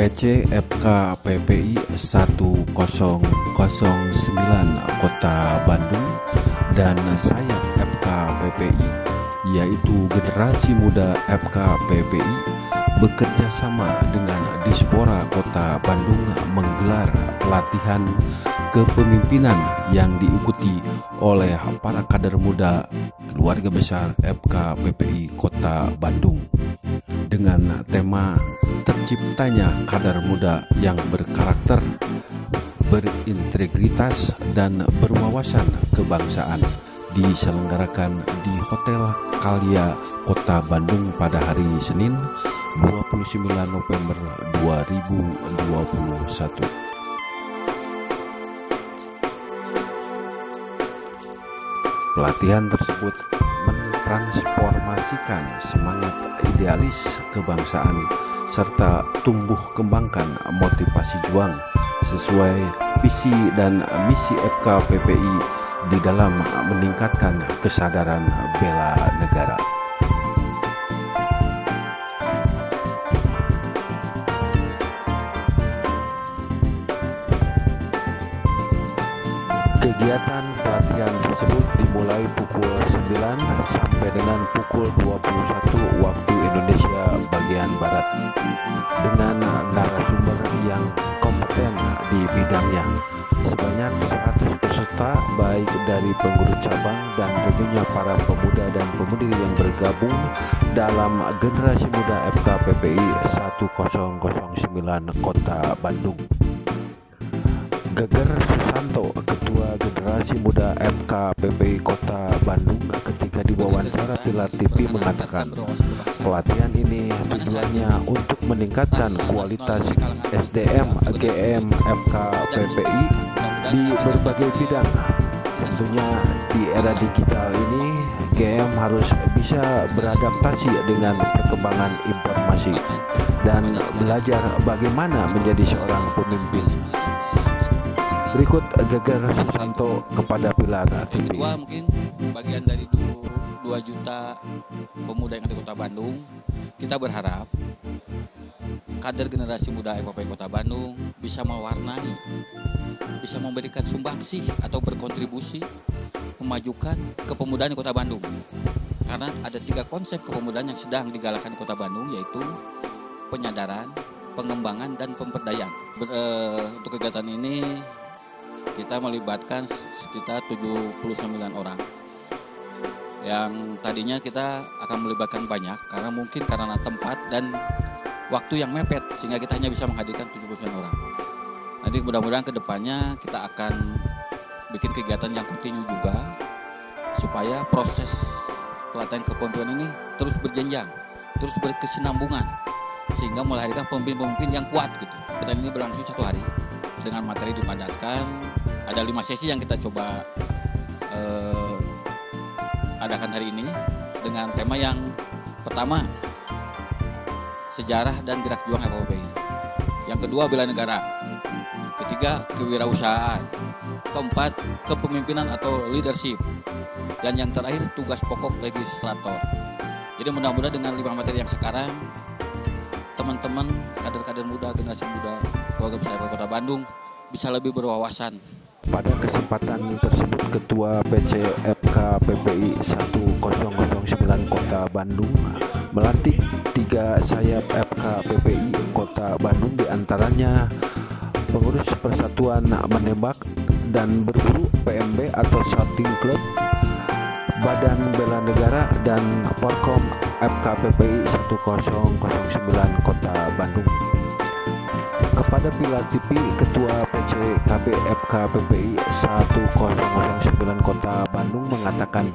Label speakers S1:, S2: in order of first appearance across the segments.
S1: PC FKPPI 1009 Kota Bandung dan sayap FKPPI yaitu Generasi Muda FKPPI bekerja sama dengan Dispora Kota Bandung menggelar pelatihan kepemimpinan yang diikuti oleh para kader muda keluarga besar FKPPI Kota Bandung dengan tema terciptanya kader muda yang berkarakter, berintegritas, dan berwawasan kebangsaan diselenggarakan di Hotel Kalia Kota Bandung pada hari Senin 29 November 2021. Pelatihan tersebut mentransformasikan semangat idealis kebangsaan serta tumbuh kembangkan motivasi juang sesuai visi dan misi FKPPI di dalam meningkatkan kesadaran bela negara. Kegiatan pelatihan tersebut dimulai pukul 9 sampai dengan pukul 21 waktu Indonesia bagian Barat dengan narasumber yang kompeten di bidangnya. Sebanyak 100 peserta baik dari pengurus cabang dan tentunya para pemuda dan pemudi yang bergabung dalam Generasi Muda FKPPI 1009 Kota Bandung. Geger Susanto, Ketua Generasi Muda FKPPI Kota Bandung, ketika diwawancara Pilar TV mengatakan pelatihan ini tujuannya untuk meningkatkan kualitas SDM GM FKPPI di berbagai bidang. Tentunya di era digital ini GM harus bisa beradaptasi dengan perkembangan informasi dan belajar bagaimana menjadi seorang pemimpin. Berikut Geger Susanto kepada Pilar TV.
S2: Kedua, mungkin bagian dari 2 juta pemuda yang ada di Kota Bandung, kita berharap kader Generasi Muda FKPPI Kota Bandung bisa mewarnai, bisa memberikan sumbangsih atau berkontribusi memajukan kepemudaan di Kota Bandung. Karena ada 3 konsep kepemudaan yang sedang digalakkan di Kota Bandung, yaitu penyadaran, pengembangan, dan pemberdayaan. Untuk kegiatan ini kita melibatkan sekitar 79 orang. Yang tadinya kita akan melibatkan banyak karena tempat dan waktu yang mepet sehingga kita hanya bisa menghadirkan 79 orang. Nanti mudah-mudahan kedepannya kita akan bikin kegiatan yang kontinu juga supaya proses pelatihan kepemimpinan ini terus berjenjang, terus berkesinambungan sehingga melahirkan pemimpin-pemimpin yang kuat gitu. Kegiatan ini berlangsung 1 hari dengan materi dipadatkan. Ada 5 sesi yang kita coba adakan hari ini dengan tema yang pertama, sejarah dan gerak juang FKPPI. Yang kedua, bela negara. Ketiga, kewirausahaan. Keempat, kepemimpinan atau leadership. Dan yang terakhir, tugas pokok legislator. Jadi mudah-mudahan dengan 5 materi yang sekarang, teman-teman kader-kader muda, generasi muda keluarga besar Kota Bandung bisa lebih berwawasan.
S1: Pada kesempatan tersebut, Ketua PC FKPPI 1009 Kota Bandung melantik 3 sayap FKPPI Kota Bandung, diantaranya pengurus Persatuan Menembak dan Berburu PMB atau Shooting Club, Badan Bela Negara, dan Porkom FKPPI 1009 Kota Bandung. Kepada Pilar TV, Ketua PCKB FKPPI 1009 Kota Bandung mengatakan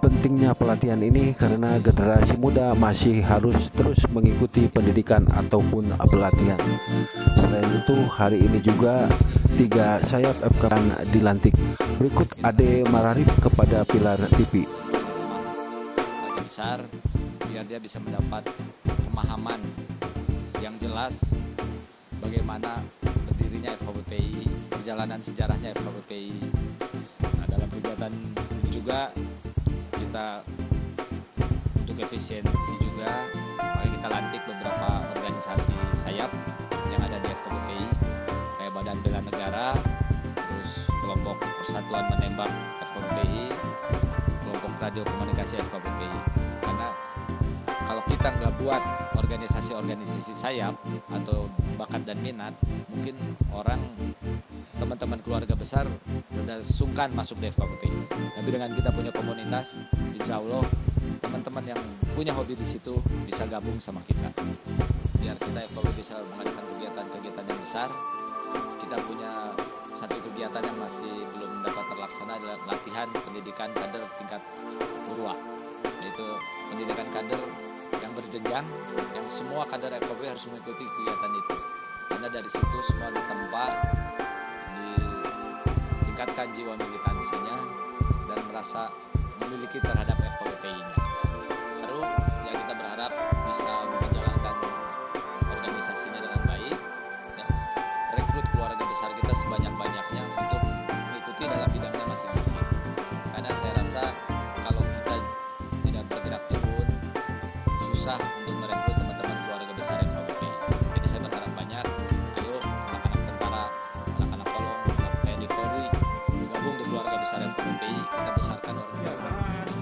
S1: pentingnya pelatihan ini karena generasi muda masih harus terus mengikuti pendidikan ataupun pelatihan. Selain itu, hari ini juga 3 sayap FKPPI dilantik. Berikut Ade Mararif kepada Pilar TV.
S3: Besar biar dia bisa mendapat pemahaman yang jelas bagaimana berdirinya FKPPI, perjalanan sejarahnya FKPPI. Nah, dalam kegiatan juga kita untuk efisiensi juga, maka kita lantik beberapa organisasi sayap yang ada di FKBPI, kayak Badan Bela Negara, terus kelompok Persatuan Menembak FKBPI, kelompok Radio Komunikasi FKBPI. Karena kalau kita nggak buat organisasi-organisasi sayap atau bakat dan minat, mungkin teman-teman keluarga besar udah sungkan masuk di FKBPI. Tapi dengan kita punya komunitas, insya Allah teman-teman yang punya hobi di situ bisa gabung sama kita. Biar kita FKBPI bisa mengadakan kegiatan-kegiatan yang besar. Kita punya satu kegiatan yang masih belum dapat terlaksana adalah latihan pendidikan kader tingkat purwa, yaitu pendidikan kader yang berjenjang, yang semua kader FKBPI harus mengikuti kegiatan itu. Karena dari situ semua ditempa, ditingkatkan jiwa militansinya dan merasa memiliki terhadap FKBPI-nya. Baru yang kita berharap bisa menjalankan organisasinya dengan baik, ya, rekrut keluarga besar kita sebanyak-banyaknya untuk mengikuti dalam bidangnya masing-masing. Karena saya rasa kalau kita tidak bergerak turun, susah untuk merekrut teman-teman keluarga besar FKBPI. Jadi saya berharap banyak, ayo anak-anak tentara, anak-anak kolong, anak TNI Polri, bergabung di keluarga besar FKBPI, kita besarkan organisasi.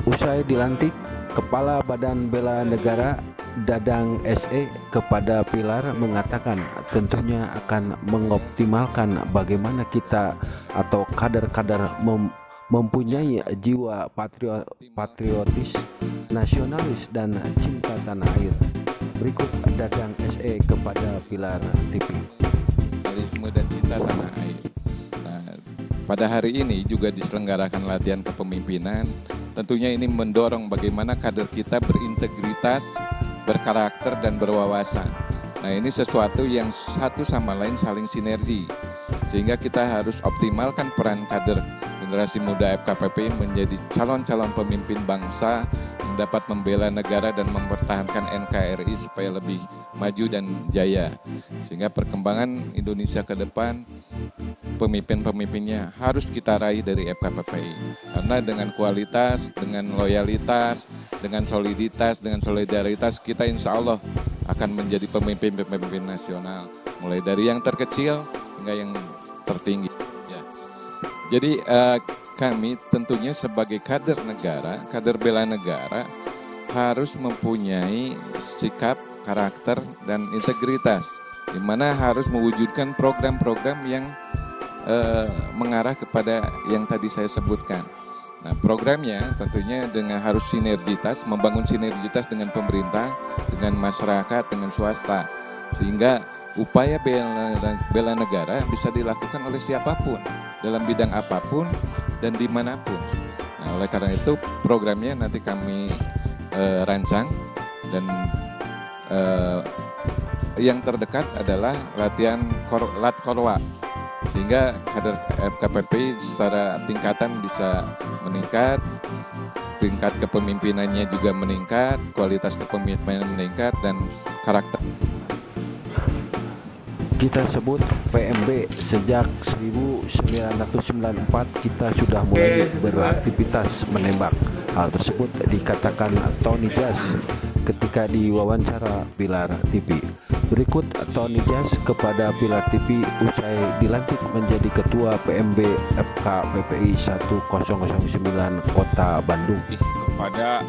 S1: Usai dilantik, Kepala Badan Bela Negara Dadang SE kepada Pilar mengatakan tentunya akan mengoptimalkan bagaimana kita atau kader-kader mempunyai jiwa patriotis, nasionalis dan cinta tanah air. Berikut Dadang SE kepada Pilar TV.
S4: Nasionalisme dan cinta tanah air. Nah, pada hari ini juga diselenggarakan latihan kepemimpinan. Tentunya ini mendorong bagaimana kader kita berintegritas, berkarakter dan berwawasan. Nah, ini sesuatu yang satu sama lain saling sinergi. Sehingga kita harus optimalkan peran kader generasi muda FKBPI menjadi calon-calon pemimpin bangsa yang dapat membela negara dan mempertahankan NKRI supaya lebih maju dan jaya. Sehingga perkembangan Indonesia ke depan, pemimpin-pemimpinnya harus kita raih dari FKBPI. Karena dengan kualitas, dengan loyalitas, dengan soliditas, dengan solidaritas, kita insya Allah akan menjadi pemimpin-pemimpin nasional. Mulai dari yang terkecil hingga yang tertinggi. Ya. Jadi kami tentunya sebagai kader negara, kader bela negara, harus mempunyai sikap, karakter, dan integritas. Di mana harus mewujudkan program-program yang mengarah kepada yang tadi saya sebutkan. Nah, programnya tentunya dengan harus sinergitas, membangun sinergitas dengan pemerintah, dengan masyarakat, dengan swasta, sehingga upaya bela negara bisa dilakukan oleh siapapun, dalam bidang apapun dan dimanapun. Nah, oleh karena itu programnya nanti kami rancang dan yang terdekat adalah latihan Latkorwa. Sehingga kader FKBPI secara tingkatan bisa meningkat, tingkat kepemimpinannya juga meningkat, kualitas kepemimpinan meningkat, dan karakter.
S1: Kita sebut PMB sejak 1994 kita sudah mulai beraktivitas menembak. Hal tersebut dikatakan Tony Jazz ketika diwawancara Pilar TV. Berikut Tony Jazz kepada Pilar TV usai dilantik menjadi Ketua PMB FKBPI 1009 Kota Bandung.
S5: Kepada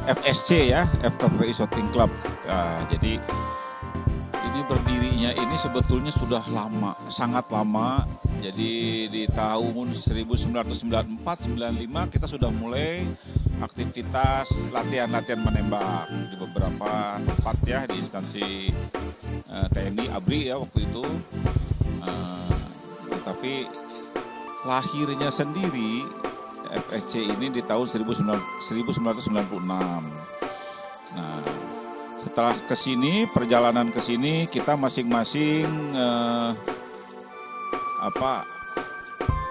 S5: FSC ya, FKBPI Shooting Club. Jadi ini berdirinya ini sebetulnya sudah lama, sangat lama. Jadi di tahun 1994-95 kita sudah mulai aktivitas latihan-latihan menembak di beberapa tempat ya, di instansi TNI ABRI ya waktu itu. Tetapi lahirnya sendiri FSC ini di tahun 1996. Nah, setelah kesini, perjalanan kesini kita masing-masing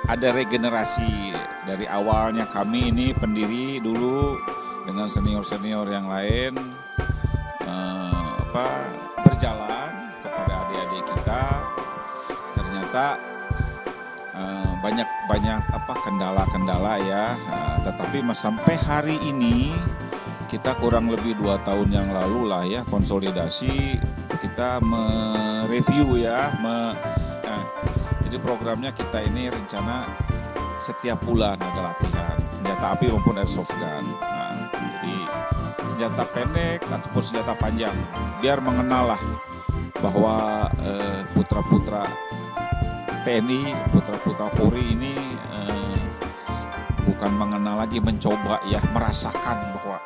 S5: ada regenerasi. Dari awalnya kami ini pendiri dulu dengan senior-senior yang lain berjalan kepada adik-adik kita. Ternyata banyak kendala-kendala ya. Tetapi sampai hari ini kita kurang lebih 2 tahun yang lalu lah ya konsolidasi kita mereview ya. Nah, jadi programnya kita ini rencana setiap bulan ada latihan senjata api maupun airsoft gun. Nah, jadi senjata pendek ataupun senjata panjang, biar mengenal lah bahwa putra-putra TNI, putra-putra Polri ini bukan mengenal lagi, mencoba ya, merasakan bahwa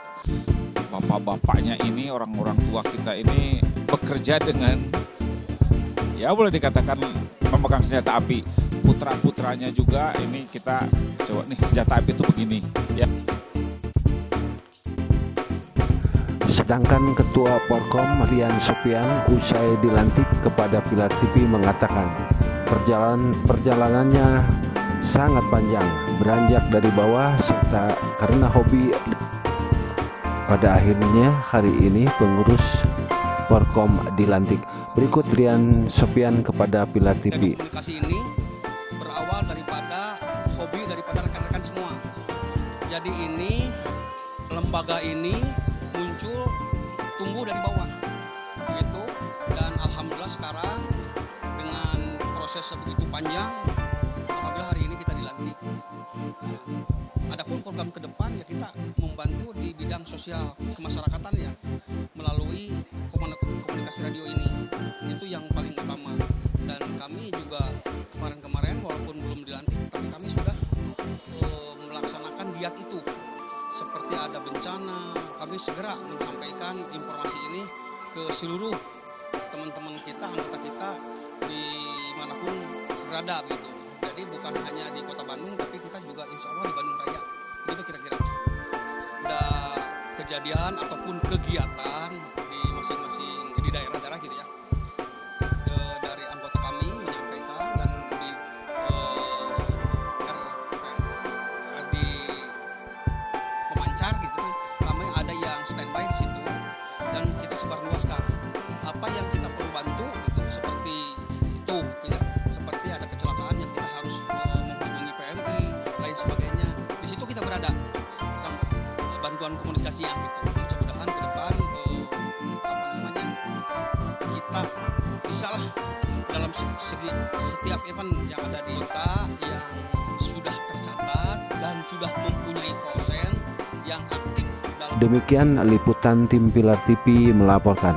S5: bapak-bapaknya ini, orang-orang tua kita ini bekerja dengan, ya boleh dikatakan memegang senjata api. Putra-putranya juga ini kita coba nih, senjata api itu begini ya.
S1: Sedangkan Ketua Porkom Rian Sopian usai dilantik kepada Pilar TV mengatakan perjalanannya sangat panjang, beranjak dari bawah serta karena hobi. Pada akhirnya hari ini pengurus Porkom dilantik. Berikut Rian Sopian kepada Pilar TV.
S6: Komunikasi ini berawal daripada hobi daripada rekan-rekan semua. Jadi ini lembaga ini muncul tumbuh dari bawah begitu, dan alhamdulillah sekarang dengan proses begitu panjang, alhamdulillah hari ini kita dilantik. Adapun program ke depan ya kita membantu di bidang sosial kemasyarakatan ya melalui komunikasi radio ini, itu yang paling utama. Dan kami juga kemarin-kemarin walaupun belum dilantik tapi kami sudah melaksanakan giat itu. Seperti ada bencana, kami segera menyampaikan informasi ini ke seluruh teman-teman kita, anggota kita dimanapun berada gitu. Jadi bukan hanya di Kota Bandung, tapi kita juga insya Allah di Bandung Raya. Itu kira-kira. Ada kejadian ataupun kegiatan di masing-masing di daerah-daerah gitu ya. Dari anggota kami menyampaikan dan di pemancar gitu, kami ada yang standby di situ dan kita sebarluaskan apa yang kita perlu bantu gitu, seperti itu gitu. Seperti ada kecelakaan yang kita harus menghubungi PMI lain sebagainya, di situ kita berada dan bantuan komunikasinya gitu. Mudah-mudahan ke depan kita bisa lah dalam setiap event yang ada di kota yang sudah tercatat dan sudah mempunyai call yang aktif.
S1: Demikian liputan tim Pilar TV melaporkan.